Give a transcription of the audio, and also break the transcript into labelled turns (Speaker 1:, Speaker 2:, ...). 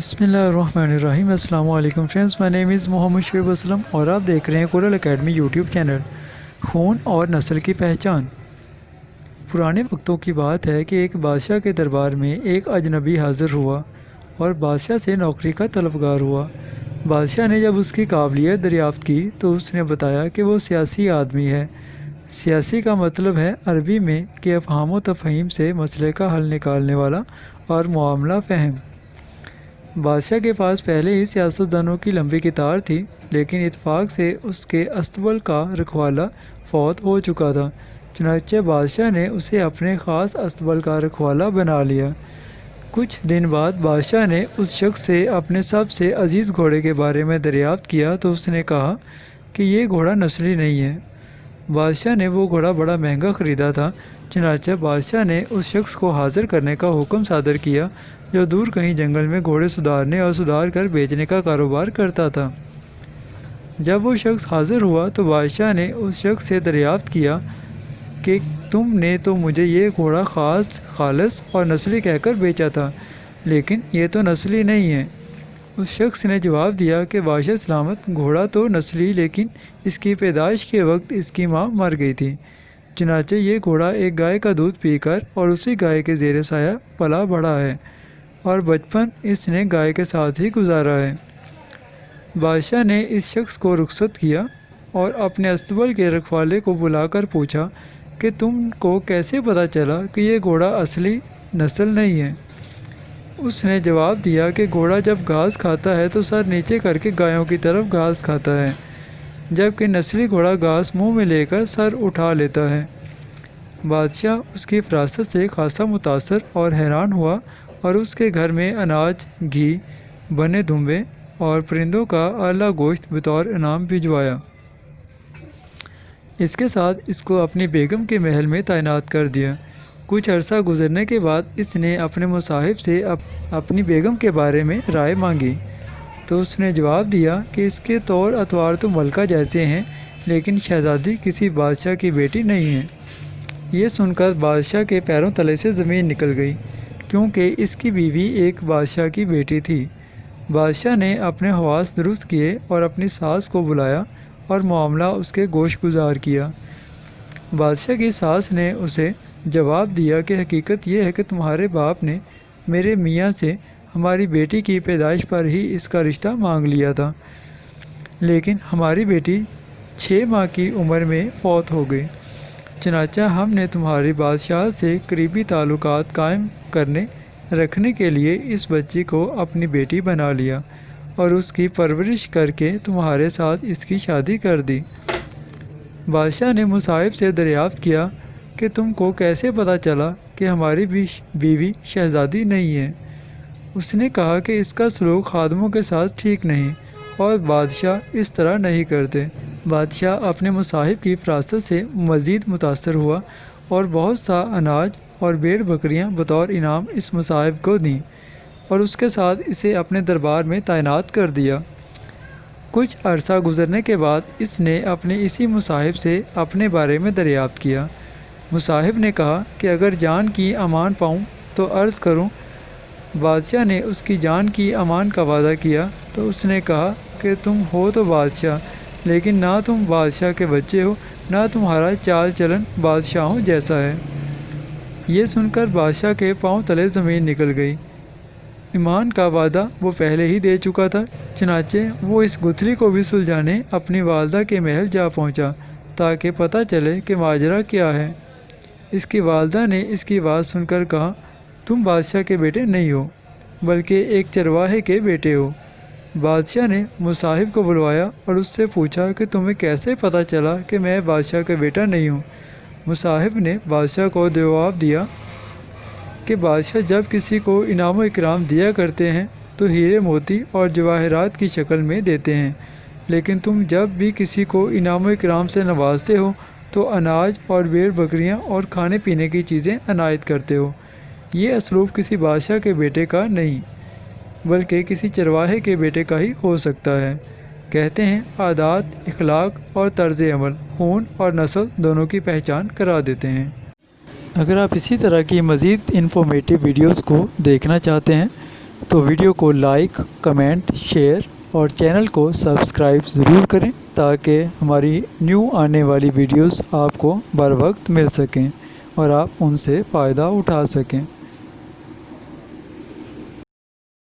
Speaker 1: بسم اللہ الرحمن الرحیم۔ السلام علیکم فرینڈز، مائی نیم از محمد شعیب اسلم اور آپ دیکھ رہے ہیں کورل اکیڈمی یوٹیوب چینل۔ خون اور نسل کی پہچان۔ پرانے وقتوں کی بات ہے کہ ایک بادشاہ کے دربار میں ایک اجنبی حاضر ہوا اور بادشاہ سے نوکری کا طلبگار ہوا۔ بادشاہ نے جب اس کی قابلیت دریافت کی تو اس نے بتایا کہ وہ سیاسی آدمی ہے۔ سیاسی کا مطلب ہے عربی میں کہ افہام و تفہیم سے مسئلے کا حل نکالنے والا اور معاملہ فہم۔ بادشاہ کے پاس پہلے ہی سیاستدانوں کی لمبی قطار تھی، لیکن اتفاق سے اس کے استبل کا رکھوالا فوت ہو چکا تھا۔ چنانچہ بادشاہ نے اسے اپنے خاص استبل کا رکھوالا بنا لیا۔ کچھ دن بعد بادشاہ نے اس شخص سے اپنے سب سے عزیز گھوڑے کے بارے میں دریافت کیا تو اس نے کہا کہ یہ گھوڑا نسلی نہیں ہے۔ بادشاہ نے وہ گھوڑا بڑا مہنگا خریدا تھا، چنانچہ بادشاہ نے اس شخص کو حاضر کرنے کا حکم صادر کیا جو دور کہیں جنگل میں گھوڑے سدھارنے اور سدھار کر بیچنے کا کاروبار کرتا تھا۔ جب وہ شخص حاضر ہوا تو بادشاہ نے اس شخص سے دریافت کیا کہ تم نے تو مجھے یہ گھوڑا خالص اور نسلی کہہ کر بیچا تھا، لیکن یہ تو نسلی نہیں ہے۔ اس شخص نے جواب دیا کہ بادشاہ سلامت، گھوڑا تو نسلی، لیکن اس کی پیدائش کے وقت اس کی ماں مر گئی تھی۔ چنانچہ یہ گھوڑا ایک گائے کا دودھ پی کر اور اسی گائے کے زیر سایہ پلا بڑھا ہے اور بچپن اس نے گائے کے ساتھ ہی گزارا ہے۔ بادشاہ نے اس شخص کو رخصت کیا اور اپنے استبل کے رکھوالے کو بلا کر پوچھا کہ تم کو کیسے پتہ چلا کہ یہ گھوڑا اصلی نسل نہیں ہے؟ اس نے جواب دیا کہ گھوڑا جب گھاس کھاتا ہے تو سر نیچے کر کے گایوں کی طرف گھاس کھاتا ہے، جبکہ نسلی گھوڑا گھاس منہ میں لے کر سر اٹھا لیتا ہے۔ بادشاہ اس کی فراست سے خاصا متاثر اور حیران ہوا اور اس کے گھر میں اناج، گھی، بنے دمبے اور پرندوں کا اعلیٰ گوشت بطور انعام بھجوایا۔ اس کے ساتھ اس کو اپنی بیگم کے محل میں تعینات کر دیا۔ کچھ عرصہ گزرنے کے بعد اس نے اپنے مصاحب سے اپنی بیگم کے بارے میں رائے مانگی تو اس نے جواب دیا کہ اس کے طور اطوار تو ملکہ جیسے ہیں، لیکن شہزادی کسی بادشاہ کی بیٹی نہیں ہے۔ یہ سن کر بادشاہ کے پیروں تلے سے زمین نکل گئی، کیونکہ اس کی بیوی ایک بادشاہ کی بیٹی تھی۔ بادشاہ نے اپنے حواس درست کیے اور اپنی ساس کو بلایا اور معاملہ اس کے گوش گزار کیا۔ بادشاہ کی ساس نے اسے جواب دیا کہ حقیقت یہ ہے کہ تمہارے باپ نے میرے میاں سے ہماری بیٹی کی پیدائش پر ہی اس کا رشتہ مانگ لیا تھا، لیکن ہماری بیٹی 6 ماہ کی عمر میں فوت ہو گئی۔ چنانچہ ہم نے تمہاری بادشاہ سے قریبی تعلقات قائم رکھنے کے لیے اس بچی کو اپنی بیٹی بنا لیا اور اس کی پرورش کر کے تمہارے ساتھ اس کی شادی کر دی۔ بادشاہ نے مصاحب سے دریافت کیا کہ تم کو کیسے پتہ چلا کہ ہماری بیوی شہزادی نہیں ہے؟ اس نے کہا کہ اس کا سلوک خادموں کے ساتھ ٹھیک نہیں اور بادشاہ اس طرح نہیں کرتے۔ بادشاہ اپنے مصاحب کی فراست سے مزید متاثر ہوا اور بہت سا اناج اور بھیڑ بکریاں بطور انعام اس مصاحب کو دیں اور اس کے ساتھ اسے اپنے دربار میں تعینات کر دیا۔ کچھ عرصہ گزرنے کے بعد اس نے اپنے اسی مصاحب سے اپنے بارے میں دریافت کیا۔ مصاحب نے کہا کہ اگر جان کی امان پاؤں تو عرض کروں۔ بادشاہ نے اس کی جان کی امان کا وعدہ کیا تو اس نے کہا کہ تم ہو تو بادشاہ، لیکن نہ تم بادشاہ کے بچے ہو، نہ تمہارا چال چلن بادشاہوں جیسا ہے۔ یہ سن کر بادشاہ کے پاؤں تلے زمین نکل گئی۔ ایمان کا وعدہ وہ پہلے ہی دے چکا تھا، چنانچہ وہ اس گتھلی کو بھی سلجھانے اپنی والدہ کے محل جا پہنچا تاکہ پتہ چلے کہ ماجرا کیا ہے۔ اس کی والدہ نے اس کی بات سن کر کہا، تم بادشاہ کے بیٹے نہیں ہو، بلکہ ایک چرواہے کے بیٹے ہو۔ بادشاہ نے مصاحب کو بلوایا اور اس سے پوچھا کہ تمہیں کیسے پتہ چلا کہ میں بادشاہ کا بیٹا نہیں ہوں؟ مصاحب نے بادشاہ کو جواب دیا کہ بادشاہ جب کسی کو انعام و اکرام دیا کرتے ہیں تو ہیرے موتی اور جواہرات کی شکل میں دیتے ہیں، لیکن تم جب بھی کسی کو انعام و اکرام سے نوازتے ہو تو اناج اور بھیڑ بکریاں اور کھانے پینے کی چیزیں عنایت کرتے ہو۔ یہ اسلوب کسی بادشاہ کے بیٹے کا نہیں، بلکہ کسی چرواہے کے بیٹے کا ہی ہو سکتا ہے۔ کہتے ہیں عادات، اخلاق اور طرز عمل خون اور نسل دونوں کی پہچان کرا دیتے ہیں۔ اگر آپ اسی طرح کی مزید انفارمیٹیو ویڈیوز کو دیکھنا چاہتے ہیں تو ویڈیو کو لائک، کمنٹ، شیئر اور چینل کو سبسکرائب ضرور کریں تاکہ ہماری نیو آنے والی ویڈیوز آپ کو بر وقت مل سکیں اور آپ ان سے فائدہ اٹھا سکیں۔